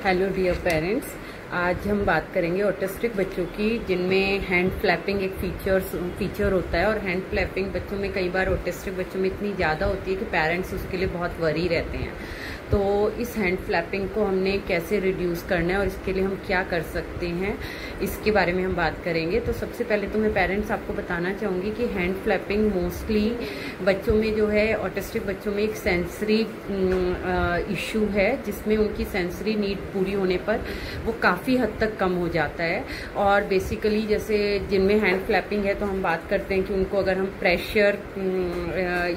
Hello dear parents, आज हम बात करेंगे ऑटिस्टिक बच्चों की जिनमें हैंड फ्लैपिंग एक फीचर होता है। और हैंड फ्लैपिंग बच्चों में कई बार ऑटिस्टिक बच्चों में इतनी ज़्यादा होती है कि पेरेंट्स उसके लिए बहुत वरी रहते हैं। तो इस हैंड फ्लैपिंग को हमने कैसे रिड्यूस करना है और इसके लिए हम क्या कर सकते हैं, इसके बारे में हम बात करेंगे। तो सबसे पहले तो मैं पेरेंट्स आपको बताना चाहूँगी कि हैंड फ्लैपिंग मोस्टली बच्चों में जो है, ऑटिस्टिक बच्चों में एक सेंसरी इशू है, जिसमें उनकी सेंसरी नीड पूरी होने पर वो काफ़ी हद तक कम हो जाता है। और बेसिकली जैसे जिनमें हैंड फ्लैपिंग है तो हम बात करते हैं कि उनको अगर हम प्रेशर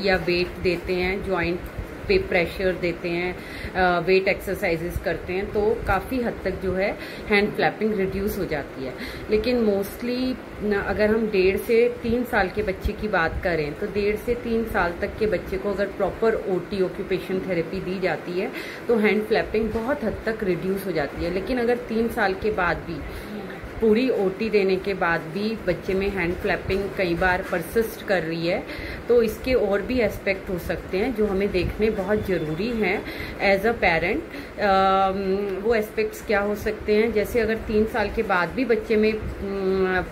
या वेट देते हैं, जॉइंट पे प्रेशर देते हैं, वेट एक्सरसाइजेस करते हैं, तो काफ़ी हद तक जो है हैंड फ्लैपिंग रिड्यूस हो जाती है। लेकिन मोस्टली अगर हम 1.5 से 3 साल के बच्चे की बात करें तो 1.5 से 3 साल तक के बच्चे को अगर प्रॉपर ओटी ऑक्यूपेशन थेरेपी दी जाती है तो हैंड फ्लैपिंग बहुत हद तक रिड्यूस हो जाती है। लेकिन अगर 3 साल के बाद भी, पूरी ओटी देने के बाद भी बच्चे में हैंड फ्लैपिंग कई बार परसिस्ट कर रही है, तो इसके और भी एस्पेक्ट हो सकते हैं जो हमें देखने बहुत ज़रूरी हैं एज अ पेरेंट। वो एस्पेक्ट्स क्या हो सकते हैं, जैसे अगर 3 साल के बाद भी बच्चे में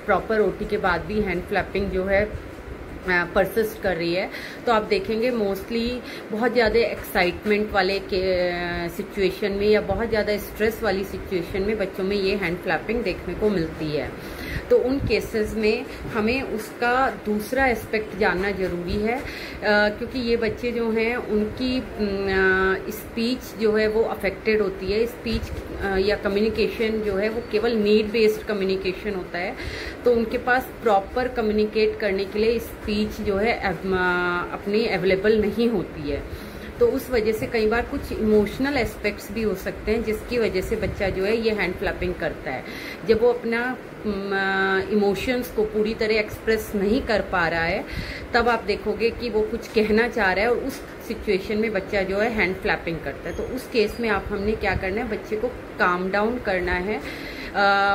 प्रॉपर ओटी के बाद भी हैंड फ्लैपिंग जो है परसिस्ट कर रही है, तो आप देखेंगे मोस्टली बहुत ज़्यादा एक्साइटमेंट वाले सिचुएशन में या बहुत ज़्यादा स्ट्रेस वाली सिचुएशन में बच्चों में ये हैंड फ्लैपिंग देखने को मिलती है। तो उन केसेस में हमें उसका दूसरा एस्पेक्ट जानना ज़रूरी है, क्योंकि ये बच्चे जो हैं उनकी स्पीच जो है वो अफेक्टेड होती है। स्पीच या कम्युनिकेशन जो है वो केवल नीड बेस्ड कम्युनिकेशन होता है, तो उनके पास प्रॉपर कम्युनिकेट करने के लिए स्पीच जो है अपनी अवेलेबल नहीं होती है। तो उस वजह से कई बार कुछ इमोशनल एस्पेक्ट्स भी हो सकते हैं जिसकी वजह से बच्चा जो है ये हैंड फ्लैपिंग करता है। जब वो अपना इमोशंस को पूरी तरह एक्सप्रेस नहीं कर पा रहा है, तब आप देखोगे कि वो कुछ कहना चाह रहा है और उस सिचुएशन में बच्चा जो है हैंड फ्लैपिंग करता है। तो उस केस में हमने क्या करना है, बच्चे को काम डाउन करना है।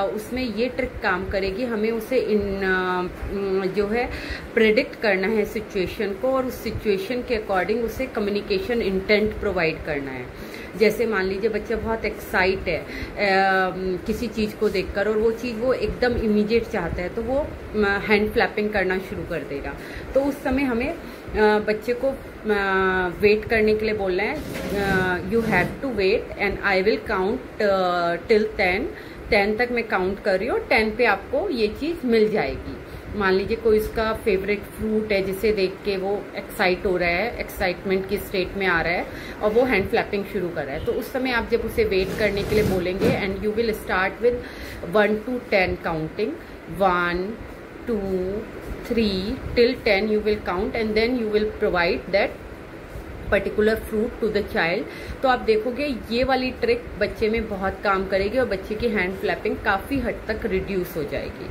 उसमें ये ट्रिक काम करेगी, हमें उसे जो है प्रेडिक्ट करना है सिचुएशन को, और उस सिचुएशन के अकॉर्डिंग उसे कम्युनिकेशन इंटेंट प्रोवाइड करना है। जैसे मान लीजिए बच्चा बहुत एक्साइट है किसी चीज़ को देखकर, और वो चीज़ वो एकदम इमीडिएट चाहता है, तो वो हैंड फ्लैपिंग करना शुरू कर देगा। तो उस समय हमें बच्चे को वेट करने के लिए बोलना है, you have to wait and I will count till 10 तक मैं काउंट कर रही हूँ, 10 पे आपको ये चीज़ मिल जाएगी। मान लीजिए कोई उसका फेवरेट फ्रूट है जिसे देख के वो एक्साइट हो रहा है, एक्साइटमेंट की स्टेट में आ रहा है और वो हैंड फ्लैपिंग शुरू कर रहा है, तो उस समय आप जब उसे वेट करने के लिए बोलेंगे, and you will start with 1 to 10 counting, 1 2 3 till 10 you will count and then you will provide that particular fruit to the child. तो आप देखोगे ये वाली ट्रिक बच्चे में बहुत काम करेगी और बच्चे की हैंड फ्लैपिंग काफ़ी हद तक रिड्यूस हो जाएगी।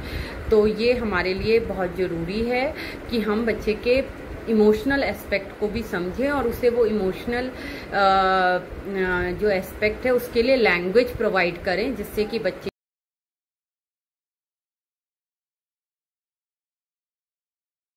तो ये हमारे लिए बहुत ज़रूरी है कि हम बच्चे के इमोशनल एस्पेक्ट को भी समझें और उसे वो इमोशनल जो एस्पेक्ट है उसके लिए लैंग्वेज प्रोवाइड करें, जिससे कि बच्चे